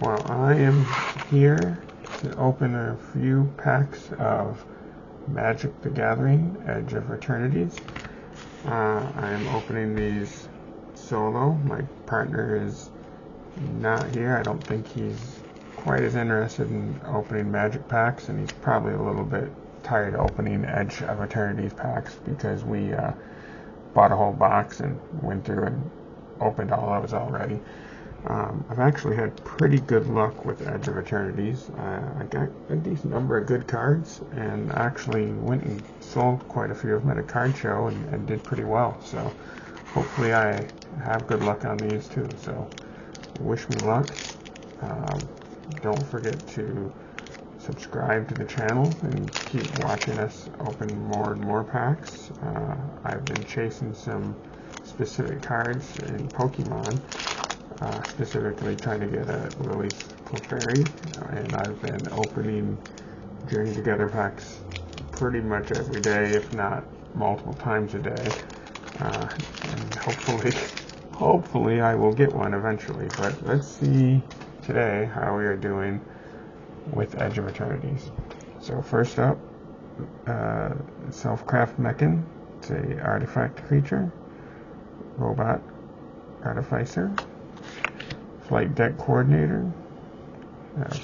Well, I am here to open a few packs of Magic the Gathering Edge of Eternities. I am opening these solo. My partner is not here. I don't think he's quite as interested in opening Magic packs, and he's probably a little bit tired of opening Edge of Eternities packs because we bought a whole box and went through and opened all those already. I've actually had pretty good luck with Edge of Eternities. I got a decent number of good cards, and actually went and sold quite a few of them at a card show and did pretty well. So hopefully I have good luck on these too. So wish me luck. Don't forget to subscribe to the channel and keep watching us open more and more packs. I've been chasing some specific cards in Pokemon. Specifically trying to get a release Clefairy, and I've been opening Journey Together packs pretty much every day, if not multiple times a day, and hopefully I will get one eventually. But let's see today how we are doing with Edge of Eternities. So first up, Self-Craft Mechan. It's a artifact creature, robot artificer. Flight Deck Coordinator.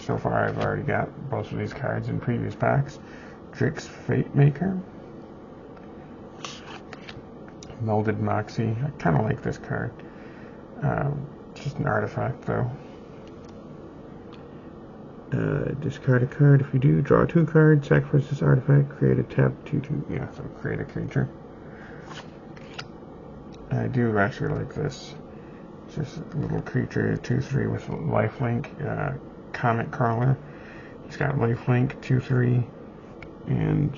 So far I've already got both of these cards in previous packs. Drix Fate Maker. Melded Moxie. I kind of like this card. Just an artifact though. Discard a card. If you do, draw 2 cards, sacrifice this artifact, create a tap 2/2. Yeah, so create a creature. I do actually like this. Just a little creature, 2/3 with lifelink, Comet Crawler. He's got lifelink, 2/3, and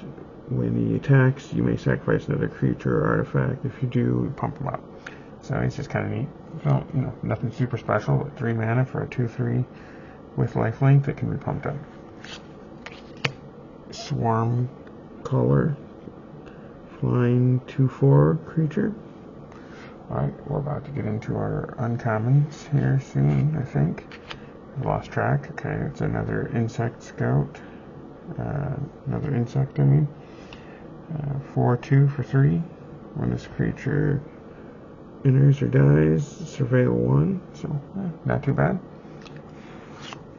when he attacks, you may sacrifice another creature or artifact. If you do, pump him up. So it's just kind of neat. So, nothing super special, but 3 mana for a 2/3 with lifelink that can be pumped up. Swarm Caller, flying 2/4 creature. Alright, we're about to get into our uncommons here soon, I think. I lost track. Okay, it's another Insect Scout. Another insect, I mean. 4/2 for 3. When this creature enters or dies, surveil 1. So, not too bad.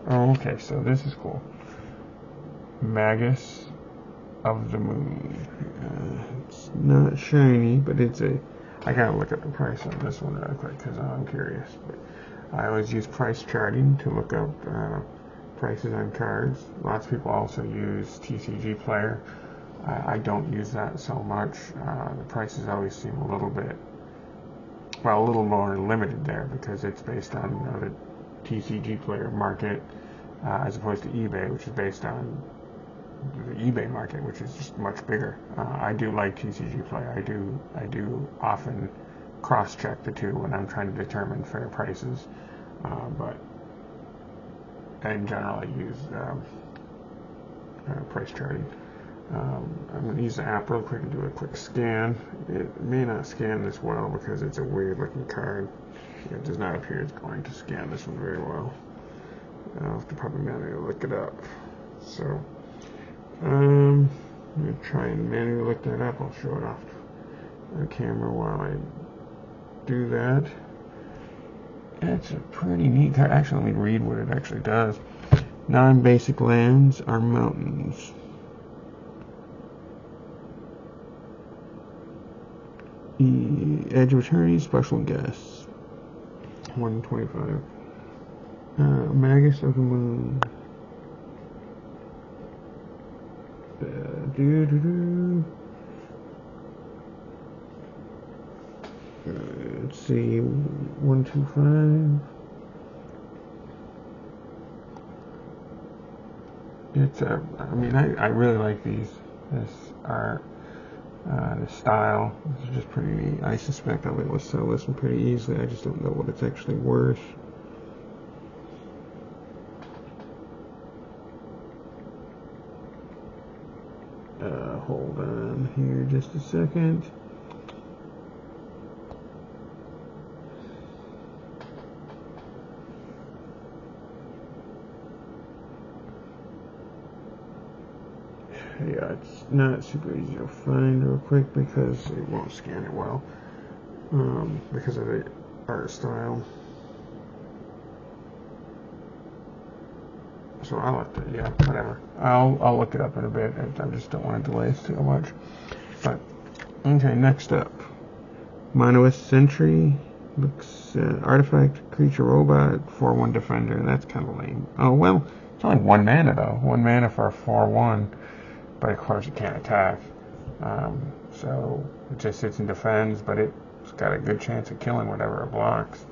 Oh, okay, so this is cool. Magus of the Moon. It's not shiny, but it's a... I gotta look at the price on this one real quick because I'm curious. But I always use price charting to look up prices on cards. Lots of people also use TCG Player. I don't use that so much. The prices always seem a little more limited there because it's based on the TCG Player market as opposed to eBay, which is based on the eBay market, which is just much bigger. I do like TCG Play. I do often cross-check the two when I'm trying to determine fair prices, but in general I use price charting. I'm going to use the app real quick and do a quick scan. It may not scan this well because it's a weird looking card. It does not appear it's going to scan this one very well. I'll have to probably manually look it up. So I'm going to try and manually look that up. I'll show it off on camera while I do that. It's a pretty neat card. Actually, let me read what it actually does. Non-basic lands are mountains. Edge of Eternity, special guests. 125. Magus of the Moon. Let's see, 125. It's I really like these. This art, the style. This is just pretty neat. I suspect I'll be able to sell this one pretty easily. I just don't know what it's actually worth. Hold on here just a second. yeah, it's not super easy to find real quick because it won't scan it well, because of the art style. So I'll have to, yeah, whatever. I'll look it up in a bit. I just don't want to delay it too much. But okay, next up, Monolith Sentry. Looks artifact, creature, robot, 4/1 defender. That's kind of lame. Oh well, it's only 1 mana though. 1 mana for a 4/1, but of course it can't attack. So it just sits and defends, but it's got a good chance of killing whatever it blocks,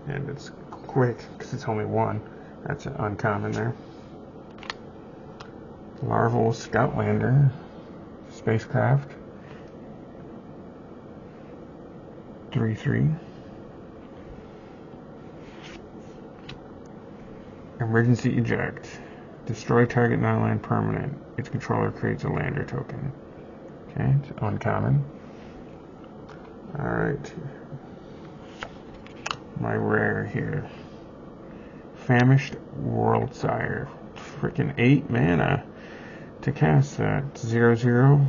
and it's quick because it's only 1. That's uncommon there. Larval Scoutlander, spacecraft, 3/3. Emergency eject. Destroy target non-land permanent. Its controller creates a lander token. Okay, it's uncommon. Alright. My rare here. Famished Worldsire. Freaking 8 mana to cast that. 0/0.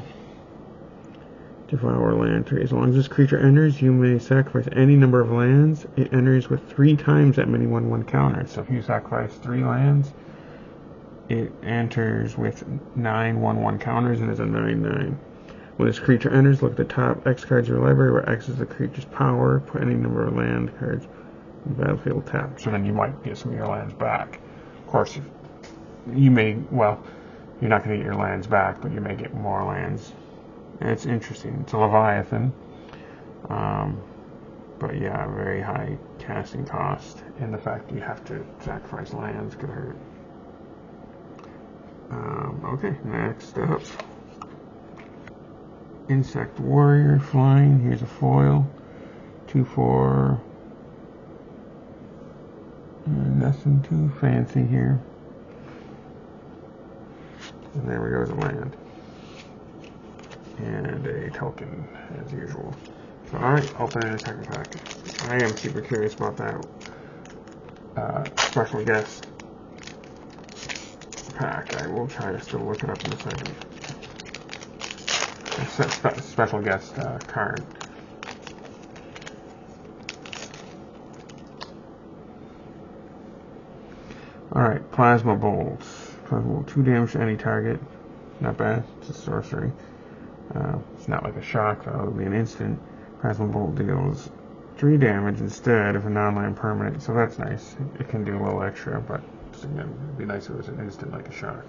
Devour land tree. As long as this creature enters, you may sacrifice any number of lands. It enters with 3 times that many 1/1 counters. So if you sacrifice 3 lands, it enters with 9 1/1 counters and is a 9/9. When this creature enters, look at the top X cards of your library, where X is the creature's power. Put any number of land cards in the battlefield tapped. So then you might get some of your lands back. Of course, you may, well, you're not going to get your lands back, but you may get more lands. And it's interesting. It's a Leviathan. But yeah, very high casting cost. And the fact that you have to sacrifice lands could hurt. Okay, next up. Insect Warrior, flying. Here's a foil. 2/4. Nothing too fancy here. And there we go, the land. And a token, as usual. So, alright, opening a second pack. I am super curious about that special guest pack. I will try to still look it up in a second. Special guest card. Alright, Plasma Bolts. Plasma Bolt, 2 damage to any target. Not bad, it's a sorcery. It's not like a shock though, it'll be an instant. Plasma Bolt deals 3 damage instead of a non-land permanent, so that's nice. It can do a little extra, but again, it'd be nice if it was an instant like a shock.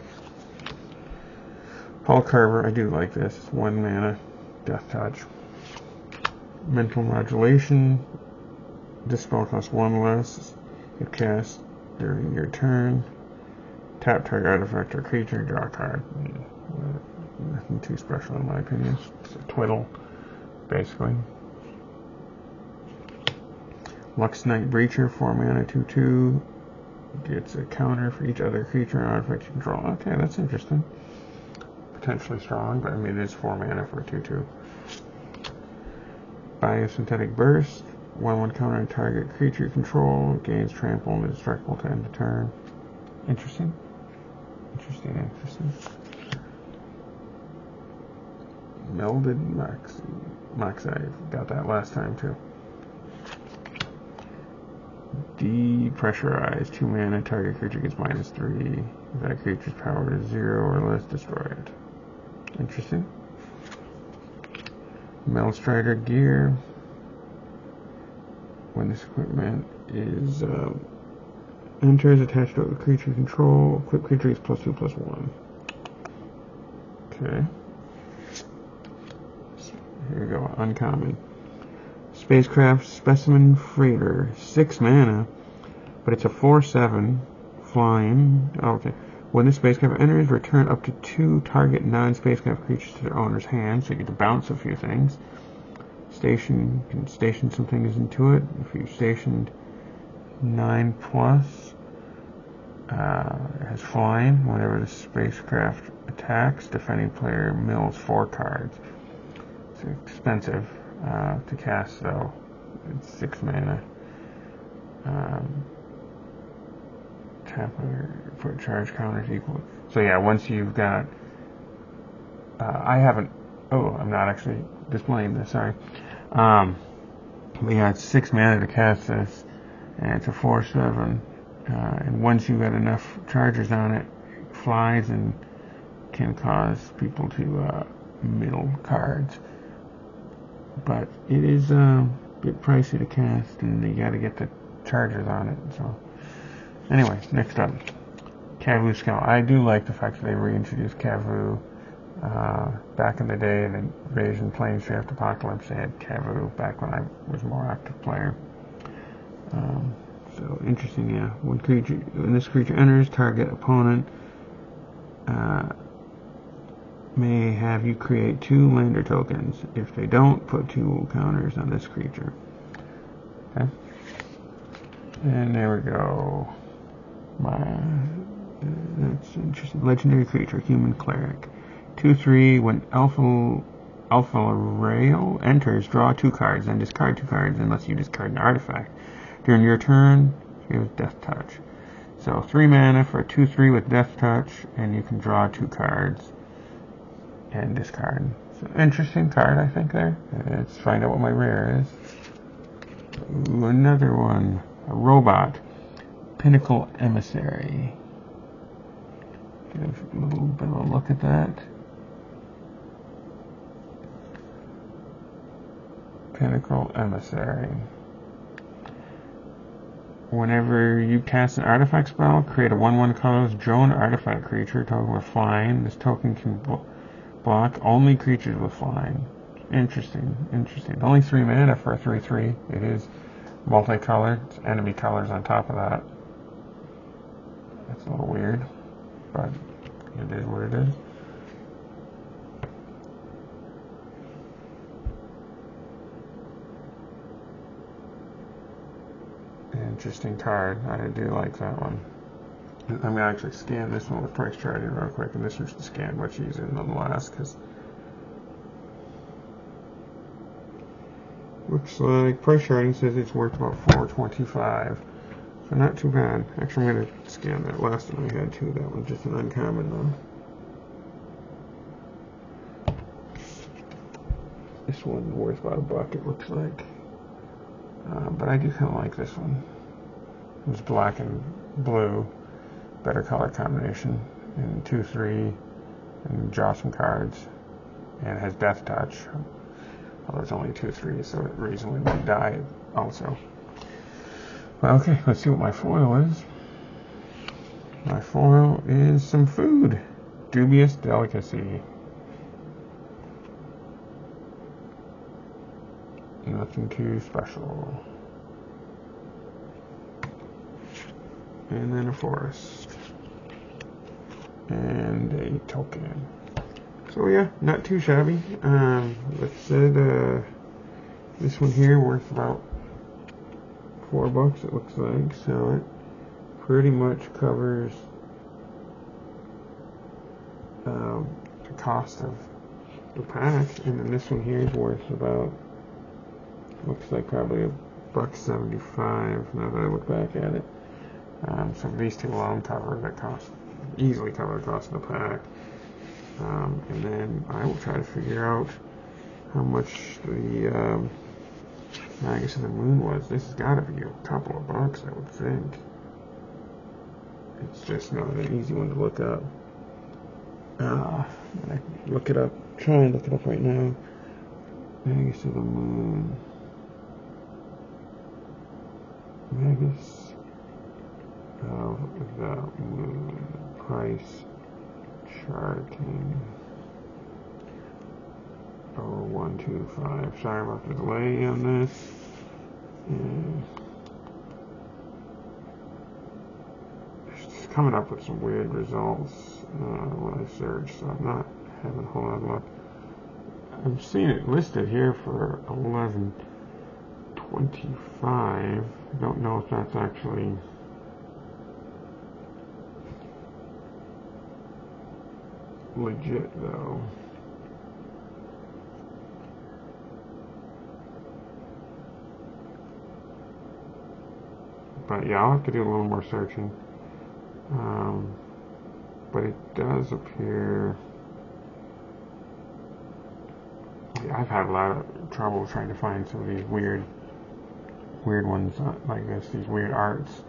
Hull Carver, I do like this. It's 1 mana, Death Touch. Mental Modulation. This spell costs 1 less if cast during your turn. Tap target artifact or creature, draw a card. Nothing too special in my opinion. It's a twiddle, basically. Lux Knight Breacher, 4 mana, 2/2. Gets a counter for each other creature and artifact you control. Okay, that's interesting. Potentially strong, but I mean it is 4 mana for a 2/2. Biosynthetic Burst. 1/1 counter on target creature you control. Gains trample and is destructible to end the turn. Interesting. Interesting. Melded Moxie. Got that last time too. Depressurize. 2 mana. Target creature gets -3. If that creature's power is 0 or less, destroy it. Interesting. Maelstrider Gear. When this equipment is enters attached to a creature control, equipped creature gets +2/+1. Okay. Here we go. Uncommon. Spacecraft Specimen Freighter. 6 mana, but it's a 4/7 flying. Oh, okay. When this spacecraft enters, return up to 2 target non-spacecraft creatures to their owner's hand, so you get to bounce a few things. You can station some things into it. If you've stationed 9+, it has flying. Whenever the spacecraft attacks, defending player mills 4 cards. It's expensive to cast, though. It's 6 mana. Tap or put charge counters equal. So yeah, once you've got I haven't. Oh, I'm not actually displaying this. Sorry. We got 6 mana to cast this, and it's a 4/7. And once you got enough chargers on it, it flies and can cause people to middle cards. But it is a bit pricey to cast, and you got to get the chargers on it. So, anyway, next up, Kavu Scout. I do like the fact that they reintroduced Kavu. Back in the day, in Invasion Planeshift Apocalypse, they had Kavu back when I was a more active player. So interesting, yeah. When this creature enters, target opponent may have you create 2 lander tokens. If they don't, put 2 counters on this creature. Okay. And there we go. That's interesting. Legendary creature, human cleric. 2/3. When Alpha Rail enters, draw 2 cards, then discard 2 cards unless you discard an artifact. During your turn, you have Death Touch. So 3 mana for a 2/3 with Death Touch, and you can draw 2 cards and discard. So interesting card, I think, there. Let's find out what my rare is. Ooh, another one. A robot. Pinnacle Emissary. Give a little bit of a look at that. Pinnacle Emissary. Whenever you cast an artifact spell, create a 1/1 colorless drone artifact creature token with flying. This token can block only creatures with flying. Interesting. Only 3 mana for a 3/3. It is multicolored. It's enemy colors on top of that. That's a little weird, but it is what it is. Interesting card. I do like that one. I'm going to actually scan this one with price charting real quick, and this one's to scan much easier than the last, because looks like price charting says it's worth about $4.25. So not too bad. Actually, I'm going to scan that last one I had too. That one's just an uncommon though. This one's worth about $1, it looks like. But I do kind of like this one. It's black and blue, better color combination, and 2/3, and draw some cards, and it has Death Touch. Although it's only 2/3, so it reasonably might die also. Well, okay, let's see what my foil is. My foil is some food. Dubious Delicacy. Nothing too special. And then a forest. And a token. So yeah, not too shabby. Let's say this one here worth about $4 it looks like. So it pretty much covers the cost of the pack. And then this one here is worth about, looks like probably $1.75 now that I look back at it. So these two alone cover the cost, easily cover the cost of the pack. And then I will try to figure out how much the Magus of the Moon was. This has got to be a couple of bucks, I would think. It's just not an easy one to look up. I look it up. Try and look it up right now. Magus of the Moon. Magus of the Moon. Price charting. 125. Sorry about the delay on this. It's coming up with some weird results when I search, so I'm not having a whole lot of luck. I'm seeing it listed here for $11.25. I don't know if that's actually legit though. But yeah, I'll have to do a little more searching. But it does appear I've had a lot of trouble trying to find some of these weird ones like this, these weird arts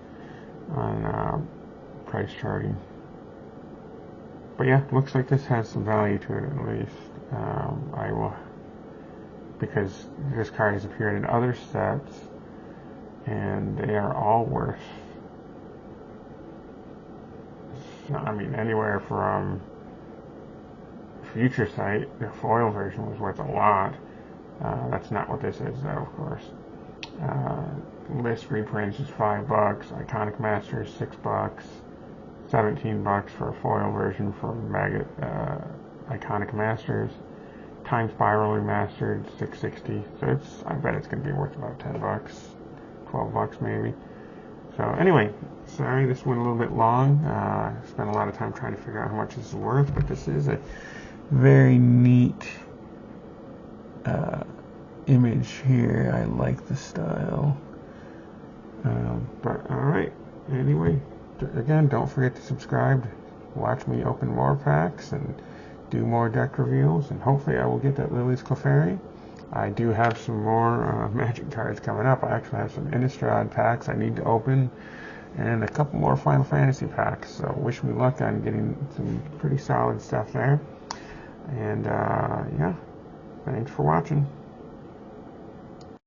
on price charting. But yeah, looks like this has some value to it at least. I will, because this card has appeared in other sets, and they are all worth, I mean, anywhere from Future Sight, the foil version was worth a lot. That's not what this is, though, of course. List reprints is $5. Iconic Masters $6. $17 for a foil version for Iconic Masters. Time Spiral Remastered $6.60. So I bet it's going to be worth about $10, $12 maybe. So anyway, sorry this went a little bit long. I spent a lot of time trying to figure out how much this is worth, but this is a very neat image here. I like the style. But alright, anyway, again, don't forget to subscribe. Watch me open more packs and do more deck reveals, and hopefully I will get that Lily's Clefairy. I do have some more Magic cards coming up. I actually have some Innistrad packs I need to open, and a couple more Final Fantasy packs. So wish me luck on getting some pretty solid stuff there. And yeah, thanks for watching.